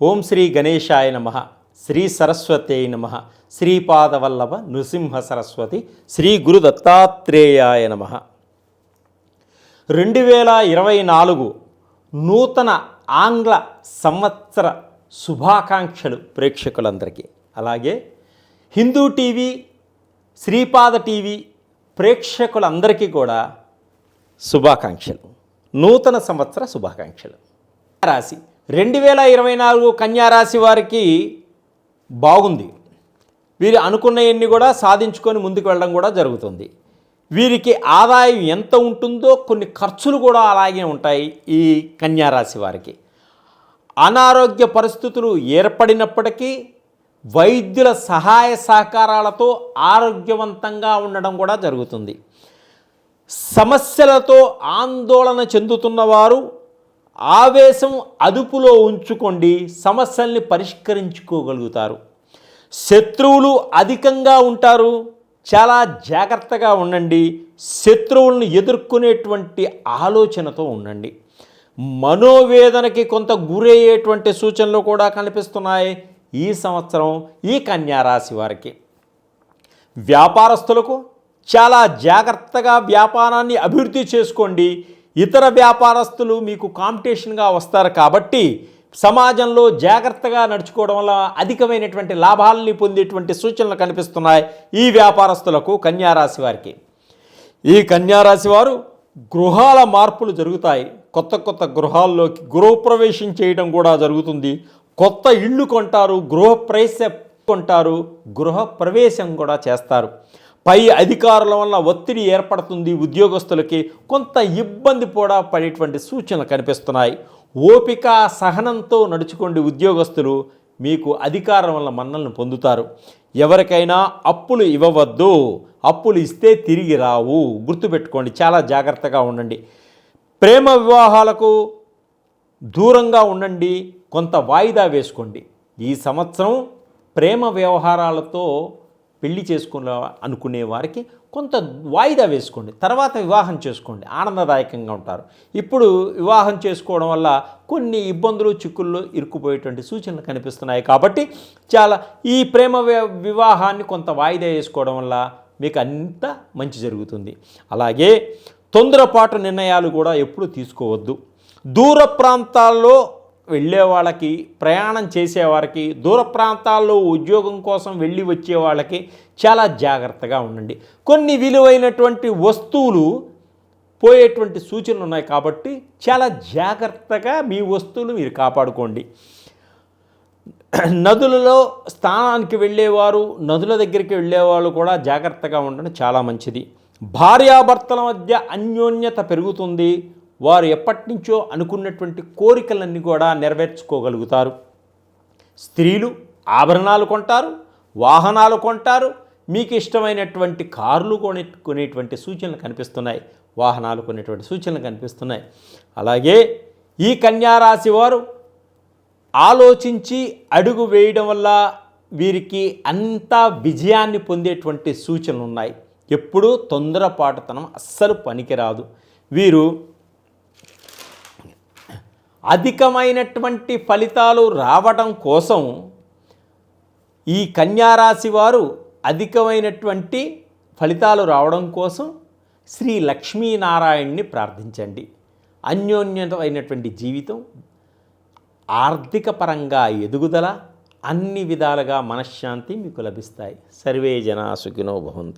ఓం శ్రీ గణేశాయ నమః, శ్రీ సరస్వత్యై నమః, శ్రీపాదవల్లభ నృసింహ సరస్వతి, శ్రీ గురు దత్తాత్రేయాయ నమః. 2024 నూతన ఆంగ్ల సంవత్సర శుభాకాంక్షలు ప్రేక్షకులందరికీ. అలాగే హిందూ టీవీ, శ్రీపాద టీవీ ప్రేక్షకులందరికీ కూడా శుభాకాంక్షలు, నూతన సంవత్సర శుభాకాంక్షలు. రాశి 2024 కన్యారాశి వారికి బాగుంది. వీరు అనుకున్నవన్నీ కూడా సాధించుకొని ముందుకు వెళ్ళడం కూడా జరుగుతుంది. వీరికి ఆదాయం ఎంత ఉంటుందో కొన్ని ఖర్చులు కూడా అలాగే ఉంటాయి. ఈ కన్యారాశి వారికి అనారోగ్య పరిస్థితులు ఏర్పడినప్పటికీ వైద్యుల సహాయ సహకారాలతో ఆరోగ్యవంతంగా ఉండడం కూడా జరుగుతుంది. సమస్యలతో ఆందోళన చెందుతున్నవారు ఆవేశం అదుపులో ఉంచుకోండి, సమస్యల్ని పరిష్కరించుకోగలుగుతారు. శత్రువులు అధికంగా ఉంటారు, చాలా జాగ్రత్తగా ఉండండి. శత్రువులను ఎదుర్కొనేటువంటి ఆలోచనతో ఉండండి. మనోవేదనకి కొంత గురయ్యేటువంటి సూచనలు కూడా కనిపిస్తున్నాయి ఈ సంవత్సరం ఈ కన్యారాశి వారికి. వ్యాపారస్తులకు చాలా జాగ్రత్తగా వ్యాపారాన్ని అభివృద్ధి చేసుకోండి. ఇతర వ్యాపారస్తులు మీకు కాంపిటీషన్గా వస్తారు కాబట్టి సమాజంలో జాగ్రత్తగా నడుచుకోవడం వల్ల అధికమైనటువంటి లాభాలని పొందేటువంటి సూచనలు కనిపిస్తున్నాయి ఈ వ్యాపారస్తులకు, కన్యారాశి వారికి. ఈ కన్యారాశి వారు గృహాల మార్పులు జరుగుతాయి. కొత్త కొత్త గృహాల్లోకి గృహప్రవేశం చేయడం కూడా జరుగుతుంది. కొత్త ఇళ్ళు కొంటారు, గృహప్రవేశం కొంటారు, గృహప్రవేశం కూడా చేస్తారు. పై అధికారుల వల్ల ఒత్తిడి ఏర్పడుతుంది. ఉద్యోగస్తులకి కొంత ఇబ్బంది కూడా పడేటువంటి సూచనలు కనిపిస్తున్నాయి. ఓపిక సహనంతో నడుచుకోండి. ఉద్యోగస్తులు మీకు అధికారం వల్ల మన్నలను పొందుతారు. ఎవరికైనా అప్పులు ఇవ్వవద్దు, అప్పులు ఇస్తే తిరిగి రావు, గుర్తుపెట్టుకోండి. చాలా జాగ్రత్తగా ఉండండి. ప్రేమ వివాహాలకు దూరంగా ఉండండి, కొంత వాయిదా వేసుకోండి. ఈ సంవత్సరం ప్రేమ వ్యవహారాలతో పెళ్లి అనుకునే వారికి కొంత వాయిదా వేసుకోండి, తర్వాత వివాహం చేసుకోండి, ఆనందదాయకంగా ఉంటారు. ఇప్పుడు వివాహం చేసుకోవడం వల్ల కొన్ని ఇబ్బందులు చిక్కుల్లో ఇరుక్కుపోయేటువంటి సూచనలు కనిపిస్తున్నాయి. కాబట్టి ఈ ప్రేమ వివాహాన్ని కొంత వాయిదా వేసుకోవడం వల్ల మీకు అంత మంచి జరుగుతుంది. అలాగే తొందరపాటు నిర్ణయాలు కూడా ఎప్పుడు తీసుకోవద్దు. దూర ప్రాంతాల్లో వెళ్ళే వాళ్ళకి, ప్రయాణం చేసేవారికి, దూర ప్రాంతాల్లో ఉద్యోగం కోసం వెళ్ళి వచ్చే వాళ్ళకి చాలా జాగ్రత్తగా ఉండండి. కొన్ని విలువైనటువంటి వస్తువులు పోయేటువంటి సూచనలు ఉన్నాయి కాబట్టి చాలా జాగ్రత్తగా మీ వస్తువులు మీరు కాపాడుకోండి. నదులలో స్నానానికి వెళ్ళేవారు, నదుల దగ్గరికి వెళ్ళేవాళ్ళు కూడా జాగ్రత్తగా ఉండడం చాలా మంచిది. భార్యాభర్తల మధ్య అన్యోన్యత పెరుగుతుంది. వారు ఎప్పటి నుంచో అనుకున్నటువంటి కోరికలన్నీ కూడా నెరవేర్చుకోగలుగుతారు. స్త్రీలు ఆభరణాలు కొంటారు, వాహనాలు కొంటారు, మీకు ఇష్టమైనటువంటి కార్లు కొనేటువంటి సూచనలు కనిపిస్తున్నాయి, వాహనాలు కొనేటువంటి సూచనలు కనిపిస్తున్నాయి. అలాగే ఈ కన్యారాశి వారు ఆలోచించి అడుగు వేయడం వల్ల వీరికి అంతా విజయాన్ని పొందేటువంటి సూచనలు ఉన్నాయి. ఎప్పుడూ తొందరపాటుతనం అస్సలు పనికిరాదు. వీరు అధికమైనటువంటి ఫలితాలు రావడం కోసం ఈ కన్యారాశి వారు అధికమైనటువంటి ఫలితాలు రావడం కోసం శ్రీ లక్ష్మీనారాయణ్ణి ప్రార్థించండి. అన్యోన్యమైనటువంటి జీవితం, ఆర్థిక పరంగా ఎదుగుదల, అన్ని విధాలుగా మనశ్శాంతి మీకు లభిస్తాయి. సర్వే జనా సుఖినో భవంతు.